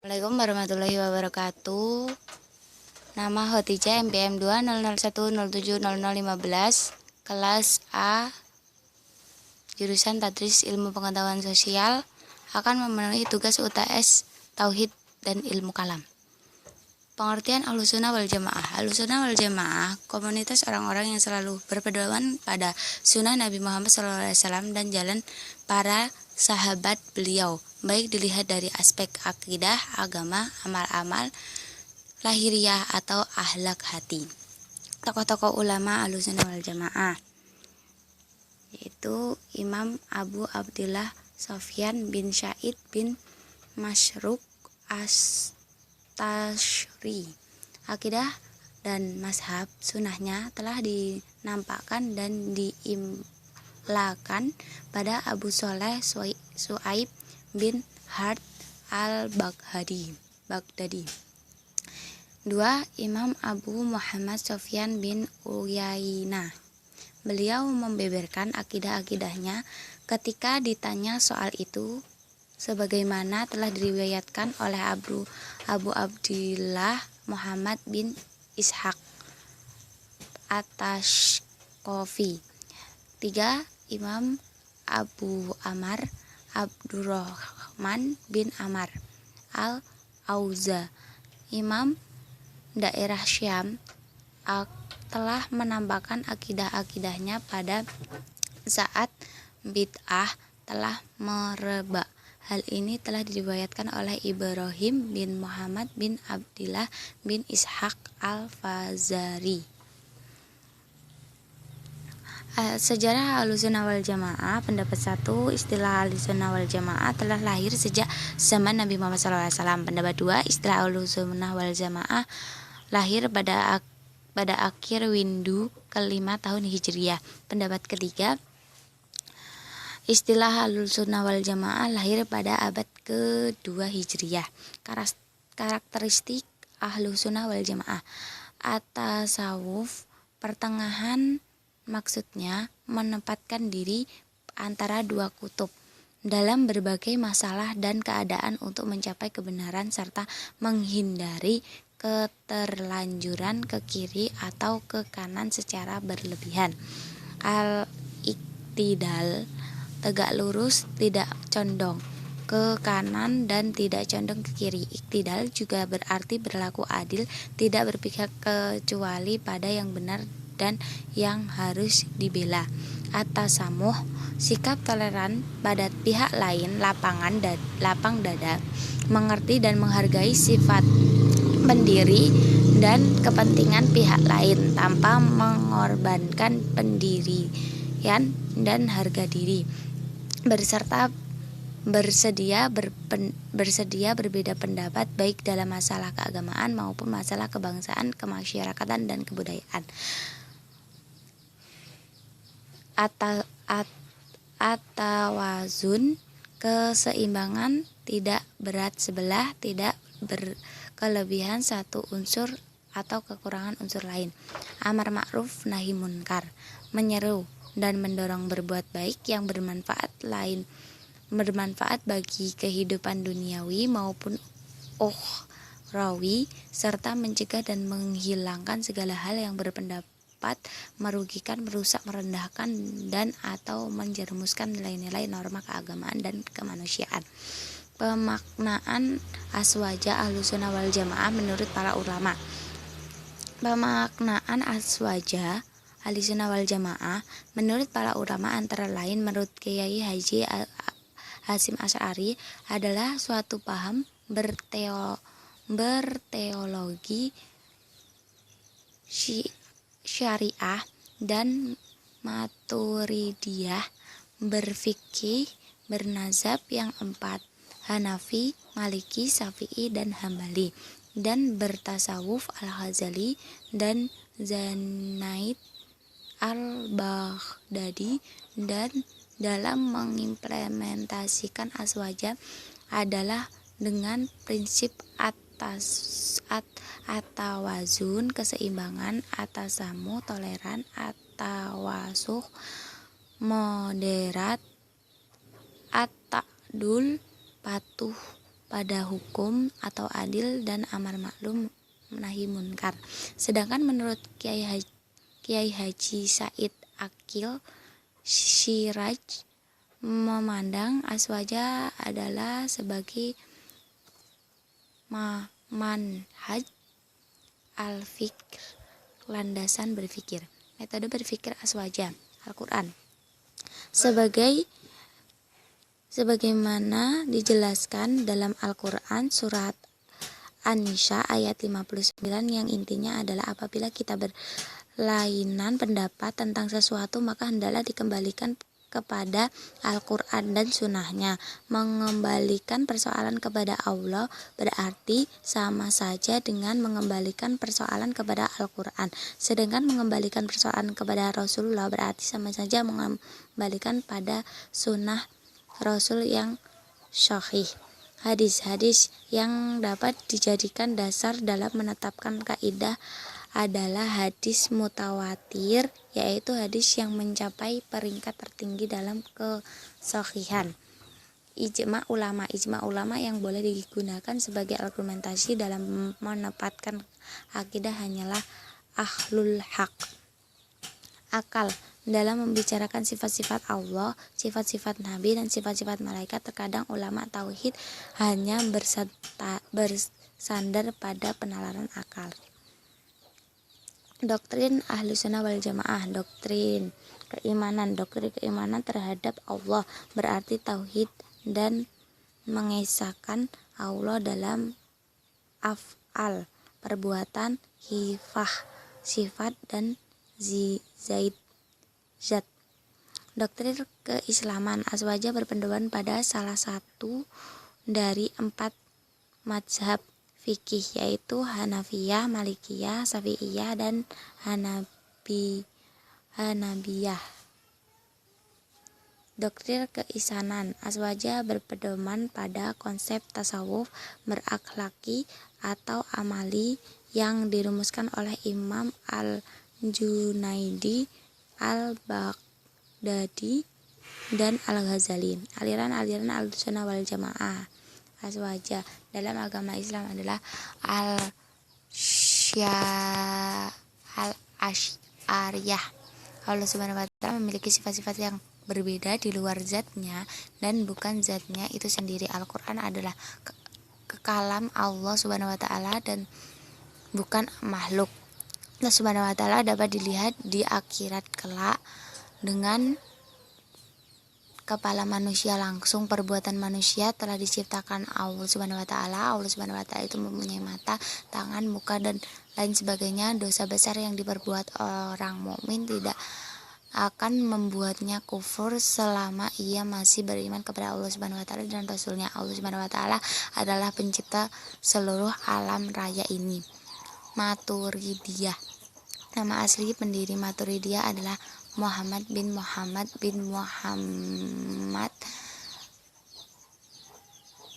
Assalamualaikum warahmatullahi wabarakatuh. Nama Khotijah MPM 20010700015, kelas A, jurusan Tadris Ilmu Pengetahuan Sosial, akan memenuhi tugas UTS Tauhid dan Ilmu Kalam. Pengertian Ahlussunnah wal Jamaah. Ahlussunnah wal Jamaah, komunitas orang-orang yang selalu berpedoman pada sunnah Nabi Muhammad SAW dan jalan para sahabat beliau, baik dilihat dari aspek akidah, agama, amal-amal, lahiriah atau akhlak hati. Tokoh-tokoh ulama Ahlussunnah wal Jamaah yaitu Imam Abu Abdillah Sofyan bin Sa'id bin Masyruk As-Tashri. Akidah dan mazhab sunnahnya telah dinampakkan dan diimlakan pada Abu Sholeh Su'aib bin Harth al-Baghdadi. 2. Imam Abu Muhammad Sofyan bin Uyainah. Beliau membeberkan akidah-akidahnya ketika ditanya soal itu, sebagaimana telah diriwayatkan oleh Abu Abdillah Muhammad bin Ishaq At-Tashqafi. 3. Imam Abu Amr Abdurrahman bin Amr Al-Auza, imam daerah Syam, telah menampakkan akidah-akidahnya pada saat bid'ah telah merebak. Hal ini telah diriwayatkan oleh Ibrahim bin Muhammad bin Abdillah bin Ishaq al-Fazari. Sejarah Ahlussunnah wal Jamaah. Pendapat 1, istilah Ahlussunnah wal Jamaah telah lahir sejak zaman Nabi Muhammad SAW. Pendapat 2, istilah Ahlussunnah wal Jamaah lahir pada akhir Windu ke-5 tahun Hijriah. Pendapat ketiga, istilah Ahlussunnah wal Jamaah lahir pada abad ke-2 Hijriah. Karakteristik Ahlussunnah wal Jamaah. At-tasawuf pertengahan, maksudnya menempatkan diri antara dua kutub dalam berbagai masalah dan keadaan untuk mencapai kebenaran serta menghindari keterlanjuran ke kiri atau ke kanan secara berlebihan. Al-iktidal, tegak lurus, tidak condong ke kanan dan tidak condong ke kiri. Iktidal juga berarti berlaku adil, tidak berpihak kecuali pada yang benar dan yang harus dibela. At-tasamuh, sikap toleran pada pihak lain, lapang dada, mengerti dan menghargai sifat pendiri dan kepentingan pihak lain tanpa mengorbankan pendirian dan harga diri, bersedia berbeda pendapat baik dalam masalah keagamaan maupun masalah kebangsaan, kemasyarakatan dan kebudayaan. At-tawazun, keseimbangan, tidak berat sebelah, tidak berkelebihan satu unsur atau kekurangan unsur lain. Amar ma'ruf nahi munkar, menyeru dan mendorong berbuat baik yang bermanfaat bagi kehidupan duniawi maupun ukhrawi, serta mencegah dan menghilangkan segala hal yang berpendapat merugikan, merusak, merendahkan dan atau menjerumuskan nilai-nilai norma keagamaan dan kemanusiaan. Pemaknaan aswaja Ahlussunnah wal Jamaah menurut para ulama. Pemaknaan aswaja Ahlussunnah wal Jamaah menurut para ulama antara lain menurut Kiai Haji Hasyim Asy'ari adalah suatu paham berteologi syariah dan Maturidiyah, berfikih, bernazab yang 4, Hanafi, Maliki, Syafi'i dan Hambali, dan bertasawuf Al-Ghazali dan Zanaid al-Baghdadi, dan dalam mengimplementasikan aswaja adalah dengan prinsip at-tawazun, keseimbangan, at-tasamuh, toleran, at-tawasuh, moderat, at-ta'dul, patuh, pada hukum atau adil dan amar ma'ruf nahi munkar. Sedangkan menurut Kiai Haji Said Akil Siraj memandang aswaja adalah sebagai manhaj al-fikr, landasan berpikir. Metode berpikir aswaja Al-Quran sebagaimana dijelaskan dalam Al-Quran surat An-Nisa ayat 59 yang intinya adalah apabila kita berlainan pendapat tentang sesuatu maka hendaklah dikembalikan kepada Al-Quran dan sunnahnya. Mengembalikan persoalan kepada Allah berarti sama saja dengan mengembalikan persoalan kepada Al-Quran. Sedangkan mengembalikan persoalan kepada Rasulullah berarti sama saja mengembalikan pada sunnah Rasul yang sahih. Hadis-hadis yang dapat dijadikan dasar dalam menetapkan kaidah adalah hadis mutawatir, yaitu hadis yang mencapai peringkat tertinggi dalam kesahihan. Ijma ulama yang boleh digunakan sebagai argumentasi dalam menempatkan akidah hanyalah ahlul haq. Akal dalam membicarakan sifat-sifat Allah, sifat-sifat Nabi, dan sifat-sifat malaikat. Terkadang ulama tauhid hanya bersandar pada penalaran akal. Doktrin Ahlussunnah wal Jamaah, doktrin keimanan terhadap Allah berarti tauhid dan mengesahkan Allah dalam af'al, perbuatan, hifah, sifat, dan zat. Doktrin keislaman aswaja berpedoman pada salah satu dari 4 mazhab fikih, yaitu Hanafiyah, Malikiyah, Syafi'iyah, dan Hanabiyah. Doktrin keisanan aswaja berpedoman pada konsep tasawuf berakhlaki atau amali yang dirumuskan oleh Imam Al-Junaidi, Al-Baghdadi, dan Al-Ghazali. Aliran-aliran Ahlussunnah wal Jamaah aswaja dalam agama Islam adalah al-Asy'ariyah. Allah Subhanahu wa taala memiliki sifat-sifat yang berbeda di luar zatnya dan bukan zatnya itu sendiri. Al-Qur'an adalah kekalam Allah Subhanahu wa taala dan bukan makhluk. Allah Subhanahu wa taala dapat dilihat di akhirat kelak dengan kepala manusia langsung. Perbuatan manusia telah diciptakan Allah Subhanahu wa taala. Allah Subhanahu wa taala itu mempunyai mata, tangan, muka, dan lain sebagainya. Dosa besar yang diperbuat orang mukmin tidak akan membuatnya kufur selama ia masih beriman kepada Allah Subhanahu wa taala dan Rasulnya. Allah Subhanahu wa taala adalah pencipta seluruh alam raya ini. Maturidiyah. Nama asli pendiri Maturidiyah adalah Muhammad bin Muhammad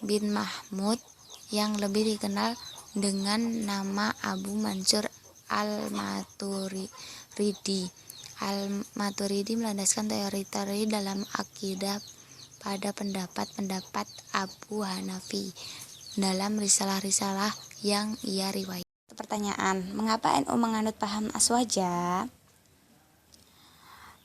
bin Mahmud yang lebih dikenal dengan nama Abu Mansur Al-Maturidi. Al-Maturidi melandaskan teori-teori dalam akidah pada pendapat-pendapat Abu Hanafi dalam risalah-risalah yang ia riwayat. Pertanyaan, mengapa NU menganut paham aswaja?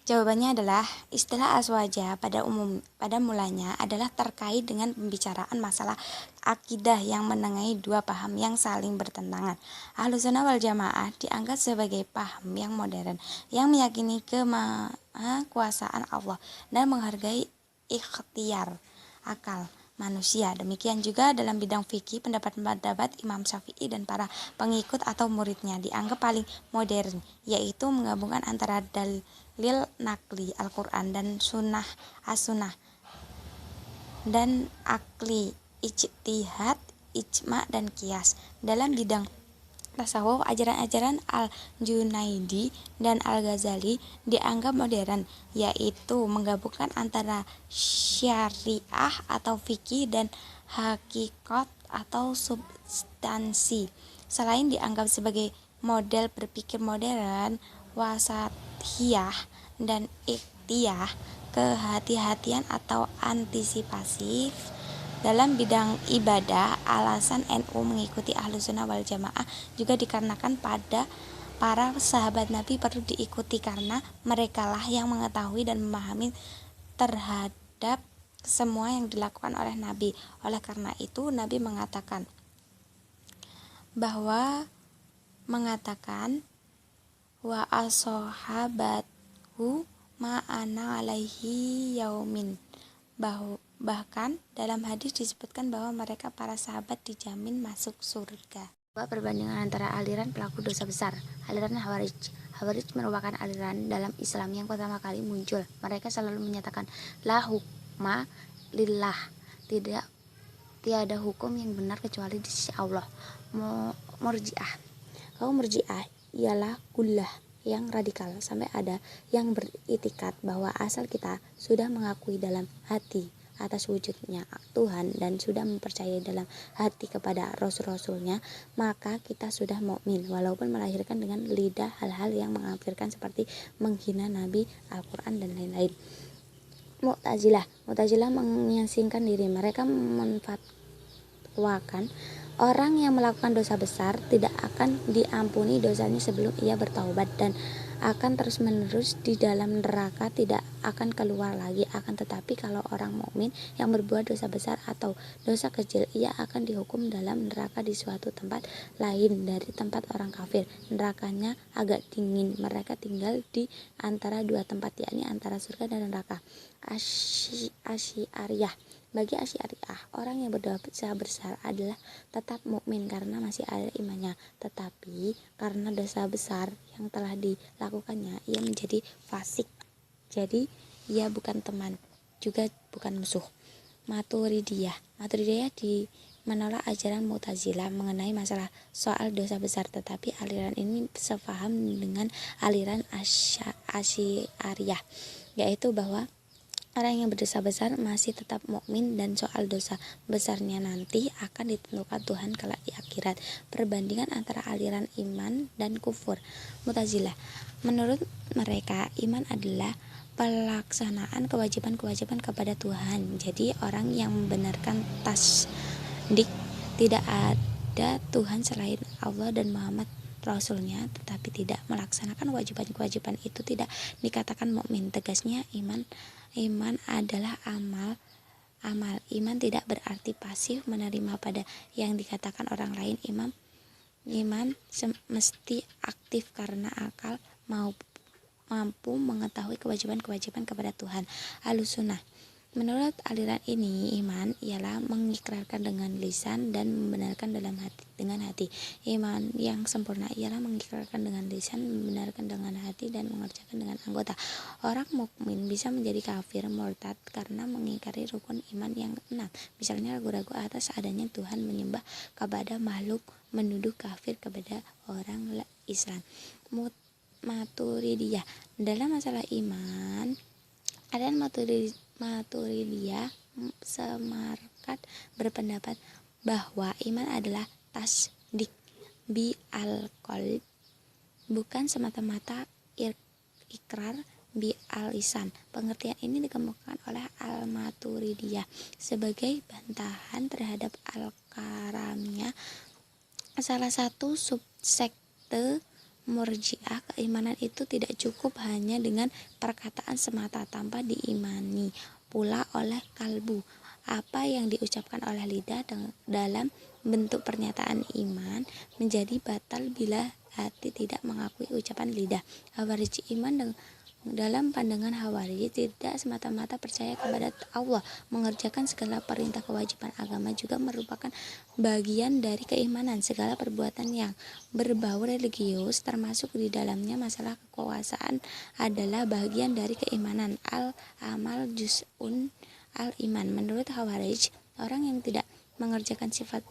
Jawabannya adalah istilah aswaja pada mulanya adalah terkait dengan pembicaraan masalah akidah yang menengahi dua paham yang saling bertentangan. Ahlussunnah wal Jamaah dianggap sebagai paham yang modern yang meyakini kemahakuasaan Allah dan menghargai ikhtiar akal manusia. Demikian juga dalam bidang fikih, pendapat-pendapat Imam Syafi'i dan para pengikut atau muridnya dianggap paling modern, yaitu menggabungkan antara dalil nakli Al-Quran dan sunnah as-sunnah dan akli ijtihad, ijma, dan qiyas. Dalam bidang tasawuf, ajaran-ajaran Al-Junaidi dan Al-Ghazali dianggap modern, yaitu menggabungkan antara syariah atau fikih dan hakikat atau substansi. Selain dianggap sebagai model berpikir modern, wasatiyah dan iktiyah, kehati-hatian atau antisipasi, Dalam bidang ibadah, alasan NU mengikuti Ahlussunnah wal Jamaah juga dikarenakan pada para sahabat Nabi perlu diikuti karena merekalah yang mengetahui dan memahami terhadap semua yang dilakukan oleh Nabi. Oleh karena itu, Nabi mengatakan wa ashabathu ma'ana alaihi yaumin. Bahkan dalam hadis disebutkan bahwa mereka para sahabat dijamin masuk surga. Perbandingan antara aliran pelaku dosa besar. Aliran Khawarij. Khawarij merupakan aliran dalam Islam yang pertama kali muncul. Mereka selalu menyatakan la hukma lillah, tiada hukum yang benar kecuali di sisi Allah. Murji'ah. Kaum Murji'ah ialah gullah yang radikal, sampai ada yang beritikat bahwa asal kita sudah mengakui dalam hati atas wujudnya Tuhan dan sudah mempercayai dalam hati kepada rasul-rasulnya, maka kita sudah mukmin, walaupun melahirkan dengan lidah hal-hal yang mengkafirkan seperti menghina Nabi, Al-Quran dan lain-lain. Mu'tazilah menyangsingkan diri. Mereka menfatwakan orang yang melakukan dosa besar tidak akan diampuni dosanya sebelum ia bertaubat dan akan terus-menerus di dalam neraka, tidak akan keluar lagi. Akan tetapi kalau orang mukmin yang berbuat dosa besar atau dosa kecil, ia akan dihukum dalam neraka di suatu tempat lain dari tempat orang kafir. Nerakanya agak dingin. Mereka tinggal di antara dua tempat, yakni antara surga dan neraka. Asy'ariyah. Bagi Asy'ariyah, orang yang berdosa besar adalah tetap mukmin karena masih ada imannya, tetapi karena dosa besar yang telah dilakukannya, ia menjadi fasik. Jadi ia bukan teman, juga bukan musuh. Maturidiyah menolak ajaran Mu'tazilah mengenai masalah soal dosa besar, tetapi aliran ini sepaham dengan aliran Asy'ariyah, yaitu bahwa orang yang berdosa besar masih tetap mukmin dan soal dosa besarnya nanti akan ditentukan Tuhan kelak di akhirat. Perbandingan antara aliran iman dan kufur. Mu'tazilah, menurut mereka iman adalah pelaksanaan kewajiban-kewajiban kepada Tuhan. Jadi orang yang membenarkan tasdik tidak ada Tuhan selain Allah dan Muhammad Rasulnya, tetapi tidak melaksanakan kewajiban-kewajiban itu tidak dikatakan mukmin. Tegasnya iman adalah amal. Iman tidak berarti pasif menerima pada yang dikatakan orang lain. Iman mesti aktif karena akal mampu mengetahui kewajiban-kewajiban kepada Tuhan. Ahlussunnah, menurut aliran ini, iman ialah mengikrarkan dengan lisan dan membenarkan dengan hati. Iman yang sempurna ialah mengikrarkan dengan lisan, membenarkan dengan hati, dan mengerjakan dengan anggota. Orang mukmin bisa menjadi kafir murtad karena mengingkari rukun iman yang 6. Misalnya ragu-ragu atas adanya Tuhan, menyembah kepada makhluk, menuduh kafir kepada orang Islam. Maturidiyah. Dalam masalah iman, aliran Maturidiyah Samarkand berpendapat bahwa iman adalah tasdik bi al-qalb, bukan semata-mata ikrar bi al-lisan. Pengertian ini dikemukakan oleh Al-Maturidiyah sebagai bantahan terhadap Al-Karamiyah, salah satu subsekte Murji'ah. Keimanan itu tidak cukup hanya dengan perkataan semata tanpa diimani pula oleh kalbu. Apa yang diucapkan oleh lidah dalam bentuk pernyataan iman menjadi batal bila hati tidak mengakui ucapan lidah. Khawarij. Iman dalam pandangan Khawarij tidak semata-mata percaya kepada Allah. Mengerjakan segala perintah kewajiban agama juga merupakan bagian dari keimanan. Segala perbuatan yang berbau religius, termasuk di dalamnya masalah kekuasaan, adalah bagian dari keimanan. Al-amal juz'un al-iman. Menurut Khawarij, orang yang tidak mengerjakan sifat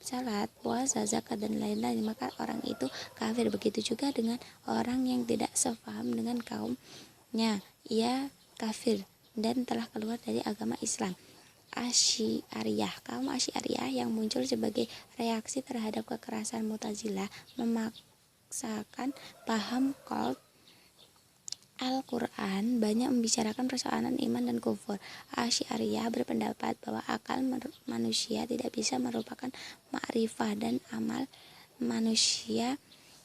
salat, puasa, zakat, dan lain-lain, maka orang itu kafir. Begitu juga dengan orang yang tidak sepaham dengan kaumnya, ia kafir dan telah keluar dari agama Islam. Asy'ariyah. Kaum Asy'ariyah yang muncul sebagai reaksi terhadap kekerasan Mu'tazilah memaksakan paham qalb Al-Quran banyak membicarakan persoalan iman dan kufur. Asy'ariyah berpendapat bahwa akal manusia tidak bisa merupakan ma'rifah dan amal manusia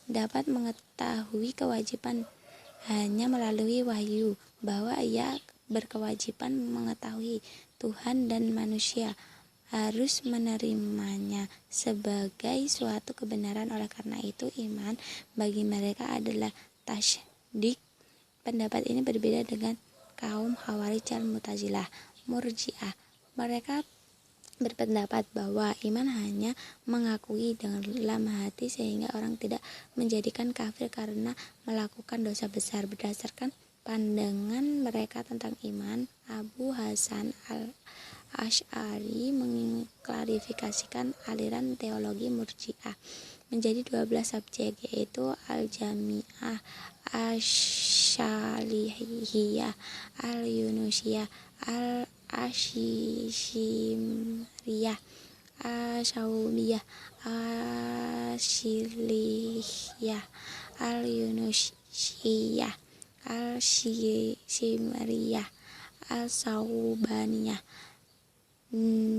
dapat mengetahui kewajiban hanya melalui wahyu, bahwa ia berkewajiban mengetahui Tuhan dan manusia harus menerimanya sebagai suatu kebenaran. Oleh karena itu, iman bagi mereka adalah tasdik. Pendapat ini berbeda dengan kaum Khawarij dan Mu'tazilah. Murji'ah, mereka berpendapat bahwa iman hanya mengakui dalam hati sehingga orang tidak menjadikan kafir karena melakukan dosa besar. Berdasarkan pandangan mereka tentang iman, Abu Hasan al-Asy'ari mengklarifikasikan aliran teologi Murji'ah menjadi 12 subjek, yaitu Al-Jami'ah, Asy-Syalihiyah, Al-Yunusiyah, Al-Ashimriyah, Asyaumiyah, Asyilihiyah, Al-Yunusiyah, Al-Shimriyah, Al-Saubaniyah,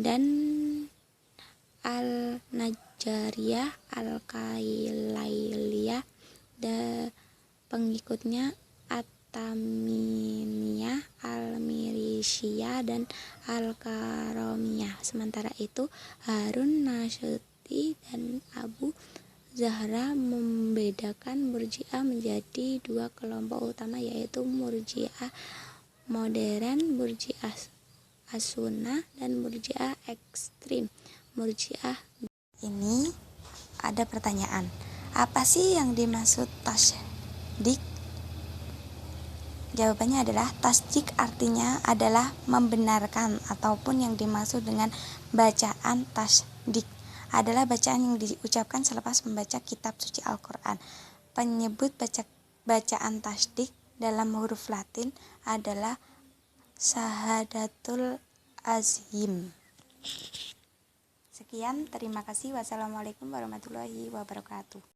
dan Al-Najjariyah, Al-Kailailiyah, dan pengikutnya At-Tamimiyah, Al-Mirisiyah, dan Al-Karamiyah. Sementara itu, Harun Nasyuti dan Abu Zahra membedakan Murji'ah menjadi dua kelompok utama, yaitu Murji'ah modern, Murji'ah as-sunnah, dan Murji'ah ekstrim. Murji'ah ini ada pertanyaan, apa sih yang dimaksud tasdik? Jawabannya adalah tasdik artinya adalah membenarkan, ataupun yang dimaksud dengan bacaan tasdik adalah bacaan yang diucapkan selepas membaca kitab suci Al-Quran. Penyebut bacaan tasdik dalam huruf Latin adalah Syahadatul Azhim. Sekian, terima kasih. Wassalamualaikum warahmatullahi wabarakatuh.